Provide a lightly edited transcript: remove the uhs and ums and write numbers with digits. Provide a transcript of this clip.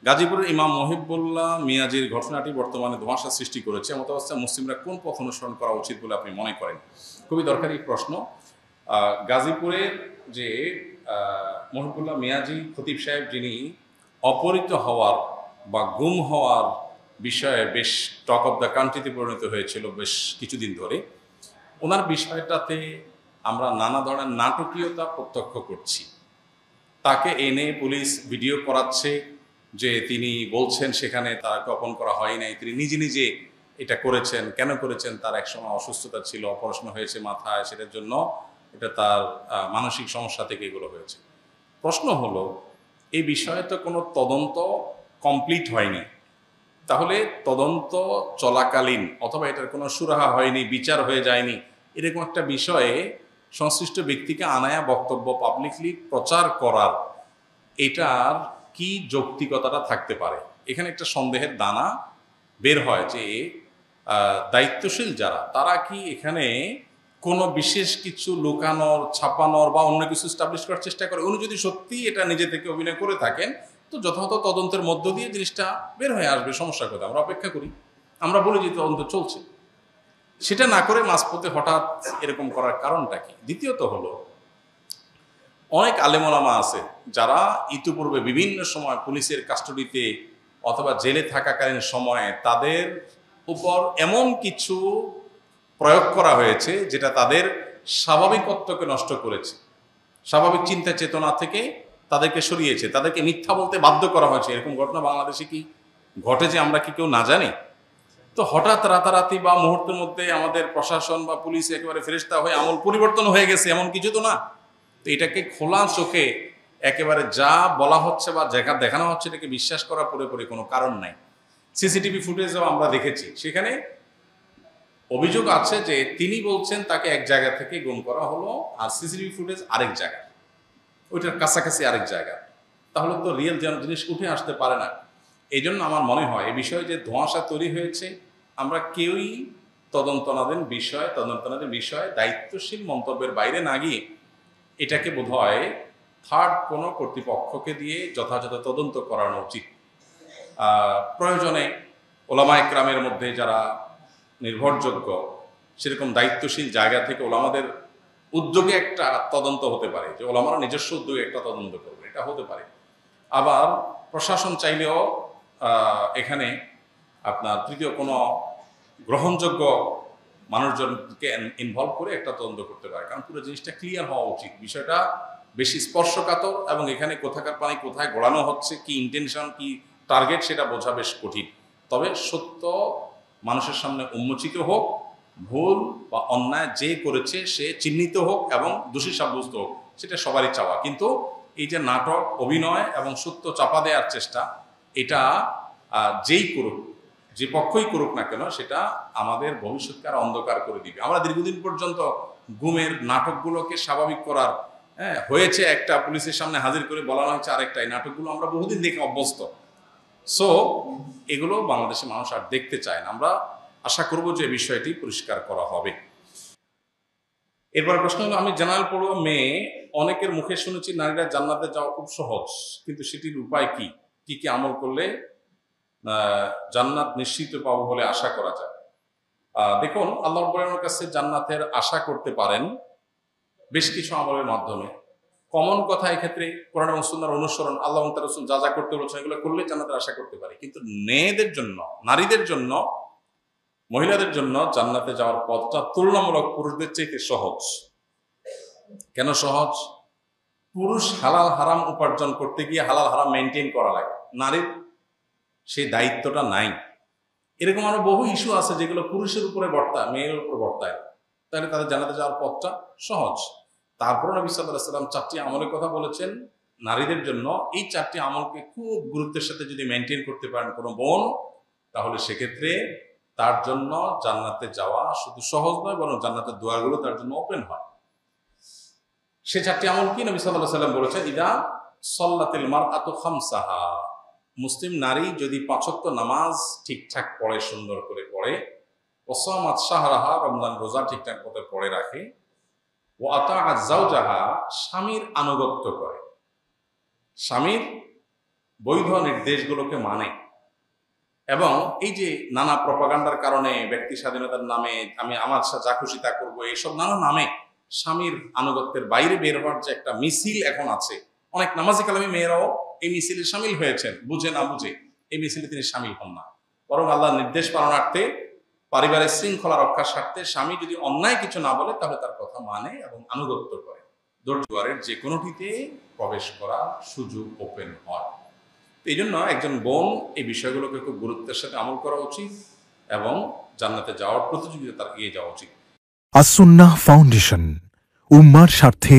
গাজীপুরের ইমাম মহিবুল্লাহ মিয়াজির ঘটনাটি বর্তমানে ধোঁয়াশা সৃষ্টি করেছে। এমত অবস্থায় মুসলিমরা কোন পথ অনুসরণ করা উচিত বলে আপনি মনে করেন? খুবই দরকারি প্রশ্ন। গাজীপুরের যে মহিবুল্লাহ মিয়াজি খতিব সাহেব, যিনি অপহৃত হওয়ার বা গুম হওয়ার বিষয়ে বেশ টক অফ দ্য কান্ট্রিতে পরিণত হয়েছিল বেশ কিছুদিন ধরে, ওনার বিষয়টাতে আমরা নানা ধরনের নাটকীয়তা প্রত্যক্ষ করছি। তাকে এনে পুলিশ ভিডিও করাচ্ছে যে তিনি বলছেন সেখানে তাকে অপহরণ করা হয় নাই, তিনি নিজে নিজে এটা করেছেন। কেন করেছেন? তার একসময় অসুস্থতা ছিল, অপারেশন হয়েছে মাথায়, সেটার জন্য এটা তার মানসিক সমস্যা থেকে এগুলো হয়েছে। প্রশ্ন হলো, এই বিষয়ে তো কোনো তদন্ত কমপ্লিট হয়নি, তাহলে তদন্ত চলাকালীন অথবা এটার কোনো সুরাহা হয়নি, বিচার হয়ে যায়নি, এরকম একটা বিষয়ে সংশ্লিষ্ট ব্যক্তিকে আনায়া বক্তব্য পাবলিকলি প্রচার করার এটার কি যৌক্তিকতাটা থাকতে পারে? এখানে একটা সন্দেহের দানা বের হয় যে দায়িত্বশীল যারা, তারা কি এখানে কোনো বিশেষ কিছু লুকানোর, ছাপানোর বা অন্য কিছু স্টাবলিশ করার চেষ্টা করে? উনি যদি সত্যি এটা নিজে থেকে অভিনয় করে থাকেন, তো যথাযথ তদন্তের মধ্য দিয়ে জিনিসটা বের হয়ে আসবে। সমস্যা কোথায়? আমরা অপেক্ষা করি, আমরা বলি যে তদন্ত চলছে। সেটা না করে মাঝপথে হঠাৎ এরকম করার কারণটা কি? দ্বিতীয়ত হলো, অনেক আলেমোলামা আছে যারা ইতিপূর্বে বিভিন্ন সময় পুলিশের কাস্টডিতে অথবা জেলে থাকাকালীন সময়ে তাদের উপর এমন কিছু প্রয়োগ করা হয়েছে যেটা তাদের স্বাভাবিকত্বকে নষ্ট করেছে, স্বাভাবিক চিন্তা চেতনা থেকে তাদেরকে সরিয়েছে, তাদেরকে মিথ্যা বলতে বাধ্য করা হয়েছে। এরকম ঘটনা বাংলাদেশে কি ঘটে যে আমরা কি কেউ না জানি? তো হঠাৎ রাতারাতি বা মুহূর্তের মধ্যে আমাদের প্রশাসন বা পুলিশ একেবারে ফেরেশতা হয়ে আমল পরিবর্তন হয়ে গেছে, এমন কিছু তো না। তো এটাকে খোলা চোখে একেবারে যা বলা হচ্ছে বা দেখানো হচ্ছে এটাকে বিশ্বাস করার পুরোপুরি কোনো কারণ নাই। সিসিটিভি ফুটেজও আমরা দেখেছি, সেখানে অভিযোগ আছে যে তিনি বলছেন তাকে এক জায়গা থেকে গুম করা হলো, আর সিসিটিভি ফুটেজ আরেক জায়গা, ওইটার কাছাকাছি আরেক জায়গা। তাহলে তো রিয়েল জিনিস উঠে আসতে পারে না। এই জন্য আমার মনে হয় এই বিষয়ে যে ধোঁয়াশা তৈরি হয়েছে, আমরা কেউই তদন্তনাধীন বিষয় দায়িত্বশীল মন্তব্যের বাইরে না গিয়ে এটাকে বোধহয় থার্ড কোনো কর্তৃপক্ষকে দিয়ে যথাযথ তদন্ত করানো উচিত। প্রয়োজনে ওলামা একরামের মধ্যে যারা নির্ভরযোগ্য, সেরকম দায়িত্বশীল জায়গা থেকে ওলামাদের উদ্যোগে একটা তদন্ত হতে পারে, যে ওলামারা নিজস্ব উদ্যোগে একটা তদন্ত করবে, এটা হতে পারে। আবার প্রশাসন চাইলেও এখানে আপনার তৃতীয় কোনো গ্রহণযোগ্য মানুষজনকে ইনভলভ করে একটা তদন্ত করতে পারে, কারণ পুরো জিনিসটা ক্লিয়ার হওয়া উচিত। বিষয়টা বেশি স্পর্শকাতর এবং এখানে কোথাকার পানি কোথায় গড়ানো হচ্ছে, কি ইন্টেনশন, কি টার্গেট, সেটা বোঝা বেশ কঠিন। তবে সত্য মানুষের সামনে উন্মোচিত হোক, ভুল বা অন্যায় যে করেছে সে চিহ্নিত হোক এবং দোষী সাব্যস্ত হোক, সেটা সবারই চাওয়া। কিন্তু এই যে নাটক, অভিনয় এবং সত্য চাপা দেওয়ার চেষ্টা, এটা যেই করুক, যে পক্ষই করুক না কেন, সেটা আমাদের ভবিষ্যৎকে আর অন্ধকার করে দিবে। আমরা দীর্ঘদিন পর্যন্ত গুমের নাটকগুলোকে স্বাভাবিক করার হয়েছে একটা, পুলিশের সামনে হাজির করে বলানো হয়েছে আরেকটা, এই নাটকগুলো আমরা বহুদিন দেখে অভ্যস্ত। সো এগুলো বাংলাদেশের মানুষ আর দেখতে চায় না। আমরা আশা করব যে বিষয়টি পরিষ্কার করা হবে। এরপর প্রশ্ন হলো, আমি জেনারেল পড়ুয়া মেয়ে, অনেকের মুখে শুনেছি নারীরা জান্নাতে যাওয়া খুব সহজ, কিন্তু সেটির উপায় কি? কি কি আমল করলে জান্নাত নিশ্চিত পাবো বলে আশা করা যায়? দেখুন, আল্লাহ রাব্বুল কাছে জান্নাতের আশা করতে পারেন বেশ কিছু আমলের মাধ্যমে। কমন কথা এক্ষেত্রে কোরআন এবং সুন্নাহর অনুসরণ, আল্লাহ এবং তার রাসূল যা যা করতে বলেছেন এগুলো করলে জান্নাতের আশা করতে পারে। কিন্তু মেয়েদের জন্য, নারীদের জন্য, মহিলাদের জন্য জান্নাতে যাওয়ার পথটা তুলনামূলক পুরুষদের চাইতে সহজ। কেন সহজ? পুরুষ হালাল হারাম উপার্জন করতে গিয়ে হালাল হারাম মেনটেন করা লাগে, নারীর সেই দায়িত্বটা নাই। এরকম আরো বহু ইস্যু আছে যেগুলো পুরুষের উপরে বর্তায়, মেয়ের উপরে বর্তায়, তাহলে তাদের জান্নাতে যাওয়ার পথটা সহজ। তারপর নবী সাল্লাল্লাহু আলাইহি ওয়াসাল্লাম 4টি আমলের কথা বলেছেন নারীদের জন্য। এই 4টি আমলকে খুব গুরুত্বের সাথে যদি মেনটেন করতে পারেন কোনো বোন, তাহলে সেক্ষেত্রে তার জন্য জান্নাতে যাওয়া শুধু সহজ নয়, বরং জান্নাতের দুয়ারগুলো তার জন্য ওপেন হয়। সে 4টি আমল কি? নবী সাল্লাল্লাহু আলাইহি ওয়াসাল্লাম বলেছেন, ইদা সাল্লাতিল মারআতু খামসাহা, মুসলিম নারী যদি 5 ওয়াক্ত নামাজ ঠিকঠাক পড়ে, সুন্দর করে পড়ে, ওয়াসামাত শাহরাহা, রমজান রোজা ঠিকঠাক মতো পড়ে রাখে, ও আতাআত যাওজাহা, স্বামীর আনুগত্য করে, স্বামীর বৈধ নির্দেশগুলোকে মানে, এবং এই যে নানা প্রপাগান্ডার কারণে ব্যক্তি স্বাধীনতার নামে আমি আমার যা খুশি তা করবো, এইসব নানা নামে স্বামীর আনুগত্যের বাইরে বের হওয়ার যে একটা মিছিল এখন আছে, অনেক নামাজি কালামী মেয়েরাও এই মিছিলে সামিল হয়েছেন, বুঝে না বুঝে এই মিছিলে তিনি সামিল হন না, বরং আল্লাহর নির্দেশ পালনার্থে, পারিবারিক শৃঙ্খলা রক্ষার স্বার্থে স্বামী যদি অন্যায় কিছু না বলে তাহলে তার কথা মানে এবং আনুগত্য করে দুয়ারের যে কোনোটিতে প্রবেশ করার সুযোগ ওপেন হয়। এই জন্য একজন বোন এই বিষয়গুলোকে খুব গুরুত্বের সাথে আমল করা উচিত এবং জান্নাতে যাওয়ার প্রতিযোগিতা তার এগিয়ে যাওয়া উচিত। আস-সুন্নাহ ফাউন্ডেশন, উম্মার স্বার্থে।